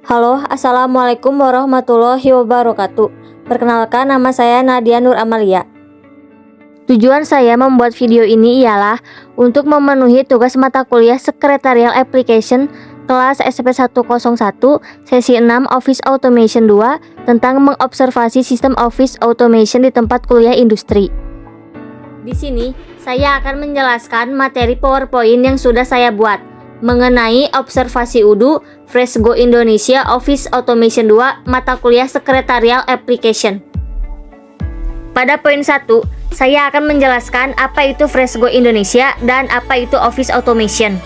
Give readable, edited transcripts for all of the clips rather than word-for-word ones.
Halo, Assalamualaikum warahmatullahi wabarakatuh. Perkenalkan, nama saya Nadia Nur Amalia. Tujuan saya membuat video ini ialah untuk memenuhi tugas mata kuliah Secretarial Application kelas SP101 sesi 6 Office Automation 2 tentang mengobservasi sistem Office Automation di tempat kuliah industri. Di sini, saya akan menjelaskan materi PowerPoint yang sudah saya buat mengenai observasi UDU Fresgo Indonesia Office Automation 2 mata kuliah Secretarial Application. Pada poin 1, saya akan menjelaskan apa itu Fresgo Indonesia dan apa itu Office Automation.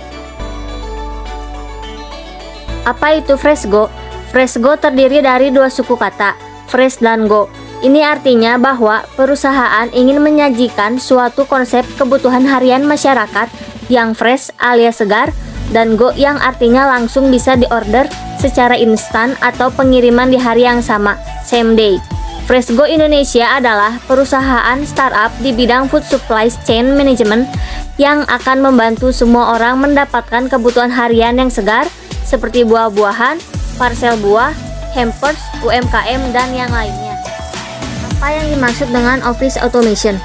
Apa itu Fresgo? Fresgo terdiri dari dua suku kata, fresh dan go. Ini artinya bahwa perusahaan ingin menyajikan suatu konsep kebutuhan harian masyarakat yang fresh alias segar, dan go yang artinya langsung bisa diorder secara instan atau pengiriman di hari yang sama, same day. Fresgo Indonesia adalah perusahaan startup di bidang food supply chain management yang akan membantu semua orang mendapatkan kebutuhan harian yang segar seperti buah-buahan, parsel buah, hampers, UMKM, dan yang lainnya. Apa yang dimaksud dengan Office Automation?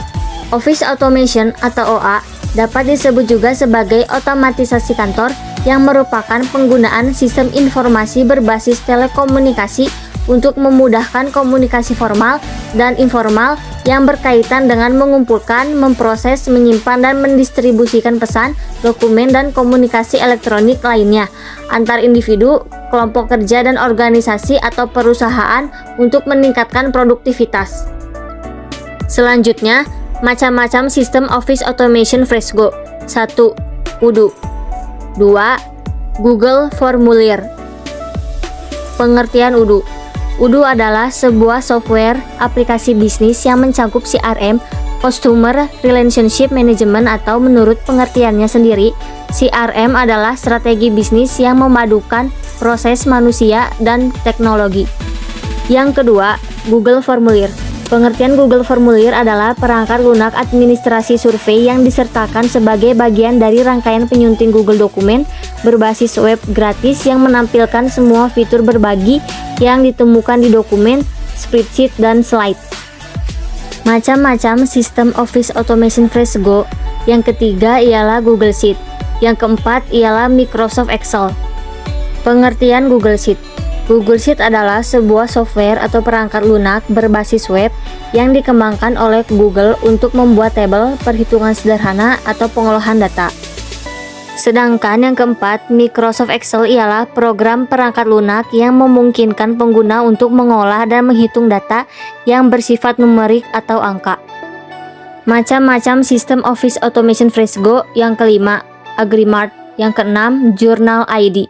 Office Automation atau OA dapat disebut juga sebagai otomatisasi kantor yang merupakan penggunaan sistem informasi berbasis telekomunikasi untuk memudahkan komunikasi formal dan informal yang berkaitan dengan mengumpulkan, memproses, menyimpan, dan mendistribusikan pesan, dokumen, dan komunikasi elektronik lainnya antar individu, kelompok kerja, dan organisasi atau perusahaan untuk meningkatkan produktivitas. Selanjutnya, macam-macam sistem Office Automation Fresgo. 1. UDU. 2. Google Formulir. Pengertian UDU. UDU adalah sebuah software aplikasi bisnis yang mencakup CRM, Customer Relationship Management, atau menurut pengertiannya sendiri, CRM adalah strategi bisnis yang memadukan proses manusia dan teknologi. Yang kedua, Google Formulir. Pengertian Google Formulir adalah perangkat lunak administrasi survei yang disertakan sebagai bagian dari rangkaian penyunting Google Dokumen berbasis web gratis yang menampilkan semua fitur berbagi yang ditemukan di dokumen, spreadsheet, dan slide. Macam-macam sistem Office Automation Fresgo. Yang ketiga ialah Google Sheet. Yang keempat ialah Microsoft Excel. Pengertian Google Sheet. Google Sheet adalah sebuah software atau perangkat lunak berbasis web yang dikembangkan oleh Google untuk membuat tabel, perhitungan sederhana, atau pengolahan data. Sedangkan yang keempat, Microsoft Excel ialah program perangkat lunak yang memungkinkan pengguna untuk mengolah dan menghitung data yang bersifat numerik atau angka. Macam-macam sistem Office Automation Fresgo. Yang kelima, Agreemart. Yang keenam, Journal ID.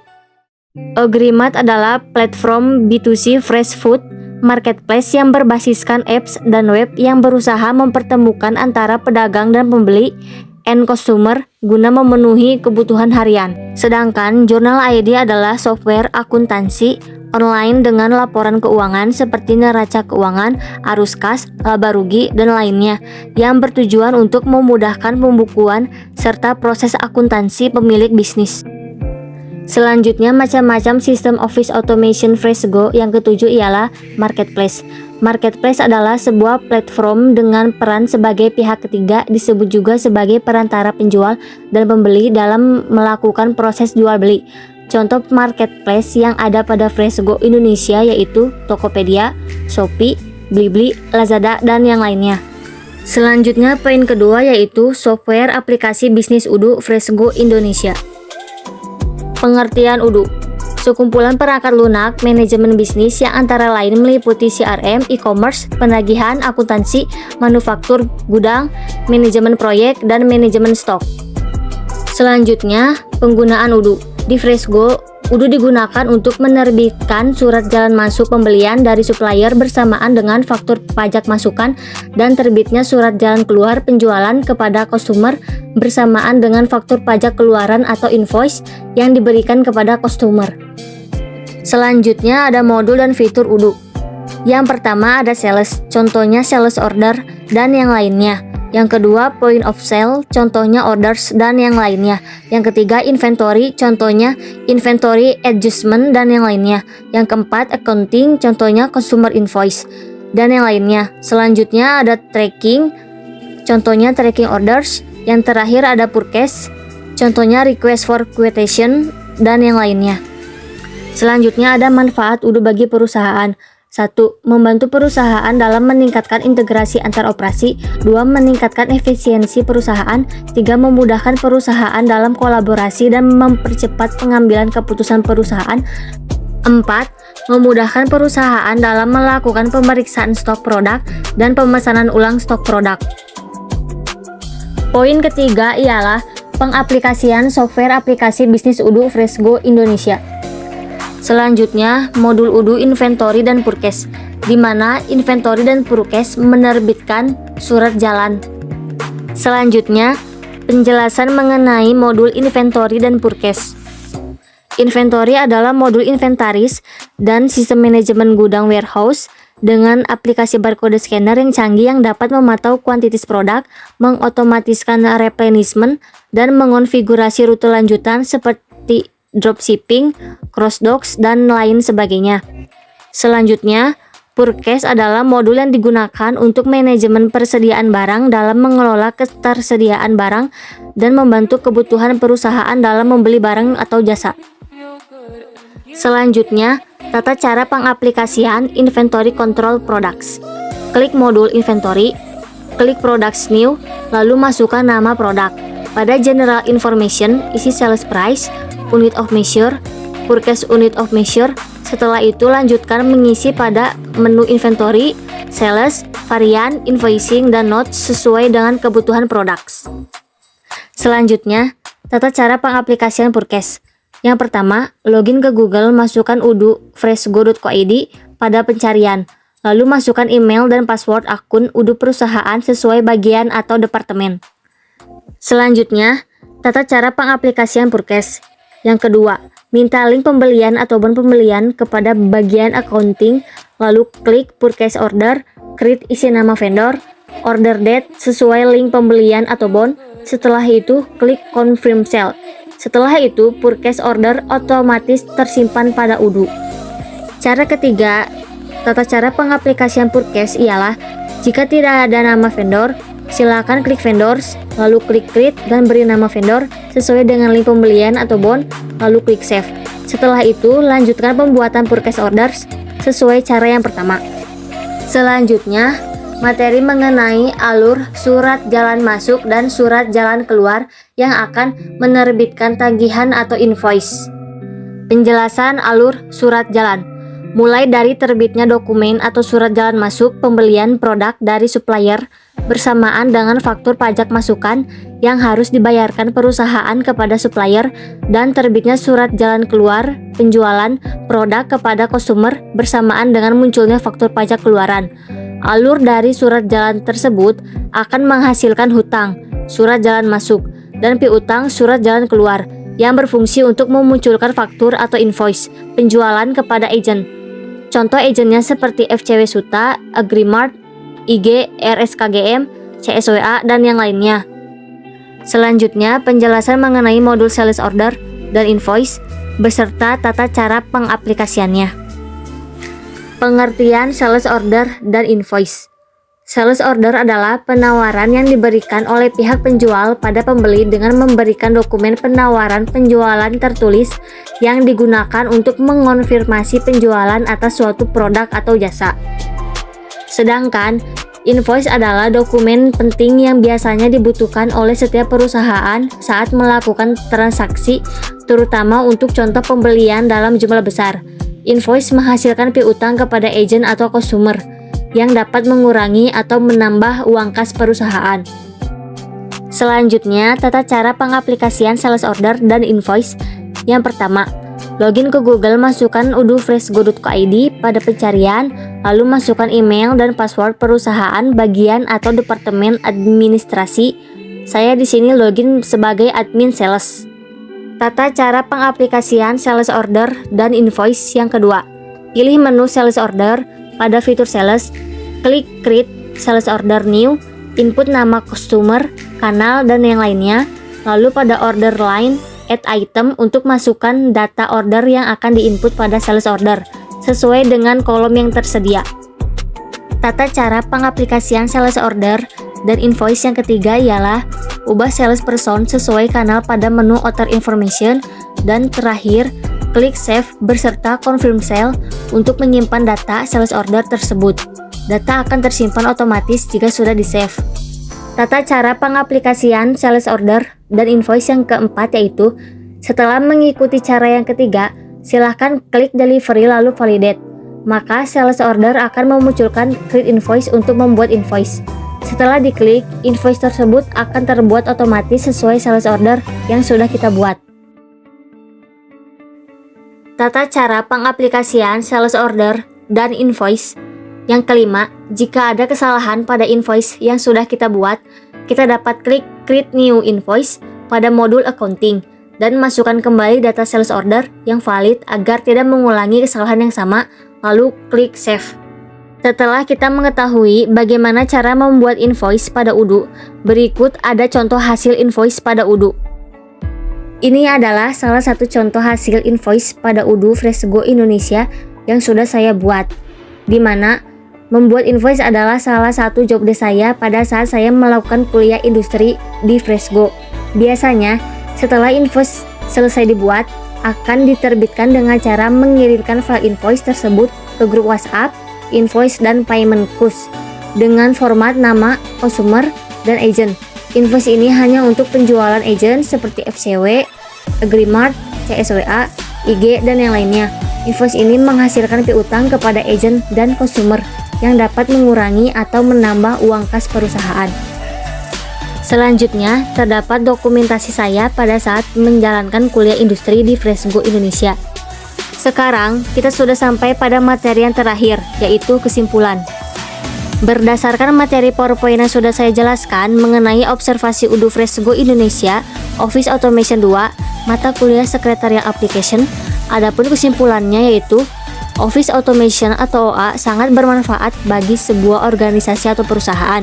Agreemart adalah platform B2C fresh food marketplace yang berbasiskan apps dan web yang berusaha mempertemukan antara pedagang dan pembeli end customer guna memenuhi kebutuhan harian. Sedangkan Journal ID adalah software akuntansi online dengan laporan keuangan seperti neraca keuangan, arus kas, laba rugi, dan lainnya yang bertujuan untuk memudahkan pembukuan serta proses akuntansi pemilik bisnis. Selanjutnya, macam-macam sistem Office Automation Fresgo. Yang ketujuh ialah Marketplace. Marketplace adalah sebuah platform dengan peran sebagai pihak ketiga, disebut juga sebagai perantara penjual dan pembeli dalam melakukan proses jual beli. Contoh marketplace yang ada pada Fresgo Indonesia yaitu Tokopedia, Shopee, Blibli, Lazada, dan yang lainnya. Selanjutnya, poin kedua yaitu software aplikasi bisnis UDU Fresgo Indonesia. Pengertian UDU. Sekumpulan perangkat lunak manajemen bisnis yang antara lain meliputi CRM, e-commerce, penagihan, akuntansi, manufaktur, gudang, manajemen proyek, dan manajemen stok. Selanjutnya, penggunaan UDU. Di Fresgo, UDU digunakan untuk menerbitkan surat jalan masuk pembelian dari supplier bersamaan dengan faktur pajak masukan dan terbitnya surat jalan keluar penjualan kepada customer bersamaan dengan faktur pajak keluaran atau invoice yang diberikan kepada customer. Selanjutnya ada modul dan fitur UDU. Yang pertama ada sales, contohnya sales order dan yang lainnya. Yang kedua, point of sale, contohnya orders dan yang lainnya. Yang ketiga, inventory, contohnya inventory adjustment dan yang lainnya. Yang keempat, accounting, contohnya consumer invoice dan yang lainnya. Selanjutnya ada tracking, contohnya tracking orders. Yang terakhir ada purchase, contohnya request for quotation dan yang lainnya. Selanjutnya ada manfaat UDU bagi perusahaan. 1. Membantu perusahaan dalam meningkatkan integrasi antar operasi. 2. Meningkatkan efisiensi perusahaan. 3. Memudahkan perusahaan dalam kolaborasi dan mempercepat pengambilan keputusan perusahaan. 4. Memudahkan perusahaan dalam melakukan pemeriksaan stok produk dan pemesanan ulang stok produk. Poin ketiga ialah pengaplikasian software aplikasi bisnis UDU Freshgo Indonesia. Selanjutnya, modul UDU inventory dan purchase, di mana inventory dan purchase menerbitkan surat jalan. Selanjutnya, penjelasan mengenai modul inventory dan purchase. Inventory adalah modul inventaris dan sistem manajemen gudang warehouse dengan aplikasi barcode scanner yang canggih yang dapat memantau kuantitas produk, mengotomatiskan replenishment, dan mengonfigurasi rute lanjutan seperti dropshipping, cross-docks, dan lain sebagainya. Selanjutnya, purchase adalah modul yang digunakan untuk manajemen persediaan barang dalam mengelola ketersediaan barang dan membantu kebutuhan perusahaan dalam membeli barang atau jasa. Selanjutnya, tata cara pengaplikasian inventory control products. Klik modul inventory, klik products new, lalu masukkan nama produk. Pada general information, isi sales price, unit of measure, purchase unit of measure. Setelah itu lanjutkan mengisi pada menu inventory, sales, varian, invoicing, dan notes sesuai dengan kebutuhan produk. Selanjutnya, tata cara pengaplikasian purchase. Yang pertama, login ke Google, masukkan UDU freshgo.co.id pada pencarian, lalu masukkan email dan password akun UDU perusahaan sesuai bagian atau departemen. Selanjutnya, tata cara pengaplikasian purchase. Yang kedua, minta link pembelian atau bon pembelian kepada bagian accounting, lalu klik purchase order, create isi nama vendor, order date sesuai link pembelian atau bon. Setelah itu, klik confirm sale. Setelah itu, purchase order otomatis tersimpan pada UDU. Cara ketiga, tata cara pengaplikasian purchase ialah jika tidak ada nama vendor, silakan klik vendors, lalu klik create dan beri nama vendor sesuai dengan link pembelian atau bon, lalu klik save. Setelah itu, lanjutkan pembuatan purchase orders sesuai cara yang pertama. Selanjutnya, materi mengenai alur surat jalan masuk dan surat jalan keluar yang akan menerbitkan tagihan atau invoice. Penjelasan alur surat jalan. Mulai dari terbitnya dokumen atau surat jalan masuk pembelian produk dari supplier bersamaan dengan faktur pajak masukan yang harus dibayarkan perusahaan kepada supplier dan terbitnya surat jalan keluar penjualan produk kepada customer bersamaan dengan munculnya faktur pajak keluaran. Alur dari surat jalan tersebut akan menghasilkan hutang, surat jalan masuk, dan piutang surat jalan keluar yang berfungsi untuk memunculkan faktur atau invoice penjualan kepada agen. Contoh agennya seperti FCW Suta, Agrimart, IG, RSKGM, CSWA, dan yang lainnya. Selanjutnya, penjelasan mengenai modul sales order dan invoice beserta tata cara pengaplikasiannya. Pengertian sales order dan invoice. Sales order adalah penawaran yang diberikan oleh pihak penjual pada pembeli dengan memberikan dokumen penawaran penjualan tertulis yang digunakan untuk mengonfirmasi penjualan atas suatu produk atau jasa. Sedangkan invoice adalah dokumen penting yang biasanya dibutuhkan oleh setiap perusahaan saat melakukan transaksi, terutama untuk contoh pembelian dalam jumlah besar. Invoice menghasilkan piutang kepada agen atau customer yang dapat mengurangi atau menambah uang kas perusahaan. Selanjutnya, tata cara pengaplikasian sales order dan invoice. Yang pertama, login ke Google, masukkan udufreshgo.co.id pada pencarian, lalu masukkan email dan password perusahaan, bagian atau departemen administrasi. Saya di sini login sebagai admin sales. Tata cara pengaplikasian sales order dan invoice. Yang kedua, pilih menu sales order pada fitur sales, klik create sales order new, input nama customer, kanal, dan yang lainnya. Lalu pada order line, add item untuk masukkan data order yang akan diinput pada sales order, sesuai dengan kolom yang tersedia. Tata cara pengaplikasian sales order dan invoice yang ketiga ialah ubah salesperson sesuai kanal pada menu Order Information, dan terakhir, klik Save beserta Confirm Sale untuk menyimpan data sales order tersebut. Data akan tersimpan otomatis jika sudah di-save. Tata cara pengaplikasian sales order dan invoice yang keempat yaitu, setelah mengikuti cara yang ketiga, silahkan klik Delivery lalu Validate. Maka sales order akan memunculkan Create Invoice untuk membuat invoice. Setelah diklik, invoice tersebut akan terbuat otomatis sesuai sales order yang sudah kita buat. Tata cara pengaplikasian sales order dan invoice yang kelima, jika ada kesalahan pada invoice yang sudah kita buat, kita dapat klik Create New Invoice pada modul Accounting dan masukkan kembali data sales order yang valid agar tidak mengulangi kesalahan yang sama, lalu klik Save. Setelah kita mengetahui bagaimana cara membuat invoice pada Odoo, berikut ada contoh hasil invoice pada Odoo. Ini adalah salah satu contoh hasil invoice pada Odoo Freshgo Indonesia yang sudah saya buat, di mana membuat invoice adalah salah satu job desk saya pada saat saya melakukan kuliah industri di Freshgo. Biasanya, setelah invoice selesai dibuat, akan diterbitkan dengan cara mengirimkan file invoice tersebut ke grup WhatsApp, invoice dan payment cost dengan format nama, consumer, dan agent. Invoice ini hanya untuk penjualan agent seperti FCW, Agrimart, CSWA, IG, dan yang lainnya. Invoice ini menghasilkan piutang kepada agent dan consumer yang dapat mengurangi atau menambah uang kas perusahaan. Selanjutnya, terdapat dokumentasi saya pada saat menjalankan kuliah industri di Freshgo Indonesia. Sekarang, kita sudah sampai pada materi yang terakhir, yaitu kesimpulan. Berdasarkan materi PowerPoint yang sudah saya jelaskan mengenai observasi Odoo Freshgo Indonesia, Office Automation 2, mata kuliah Secretarial Application, adapun kesimpulannya yaitu Office Automation atau OA sangat bermanfaat bagi sebuah organisasi atau perusahaan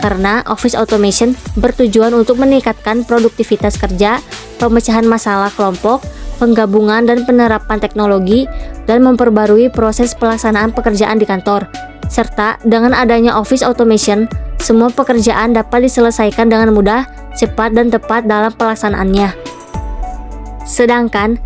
karena Office Automation bertujuan untuk meningkatkan produktivitas kerja, pemecahan masalah kelompok, penggabungan dan penerapan teknologi, dan memperbarui proses pelaksanaan pekerjaan di kantor. Serta dengan adanya Office Automation, semua pekerjaan dapat diselesaikan dengan mudah, cepat, dan tepat dalam pelaksanaannya. Sedangkan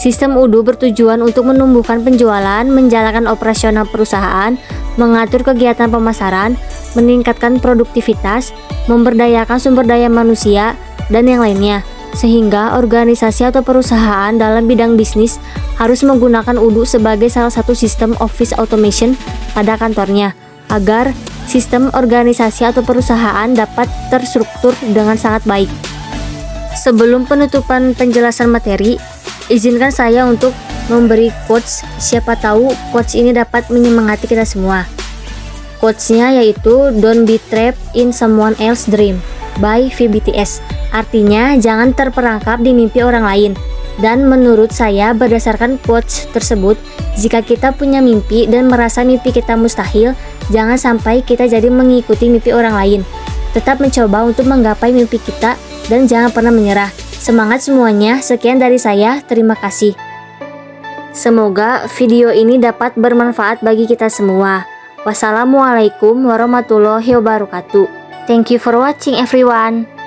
sistem Odoo bertujuan untuk menumbuhkan penjualan, menjalankan operasional perusahaan, mengatur kegiatan pemasaran, meningkatkan produktivitas, memberdayakan sumber daya manusia, dan yang lainnya. Sehingga organisasi atau perusahaan dalam bidang bisnis harus menggunakan Odoo sebagai salah satu sistem Office Automation pada kantornya, agar sistem organisasi atau perusahaan dapat terstruktur dengan sangat baik. Sebelum penutupan penjelasan materi, izinkan saya untuk memberi quotes, siapa tahu quotes ini dapat menyemangati kita semua. Quotes-nya yaitu Don't be trapped in someone else's dream by VBTS. Artinya jangan terperangkap di mimpi orang lain. Dan menurut saya berdasarkan quotes tersebut, jika kita punya mimpi dan merasa mimpi kita mustahil, jangan sampai kita jadi mengikuti mimpi orang lain. Tetap mencoba untuk menggapai mimpi kita dan jangan pernah menyerah. Semangat semuanya, sekian dari saya, terima kasih. Semoga video ini dapat bermanfaat bagi kita semua. Wassalamualaikum warahmatullahi wabarakatuh. Thank you for watching everyone.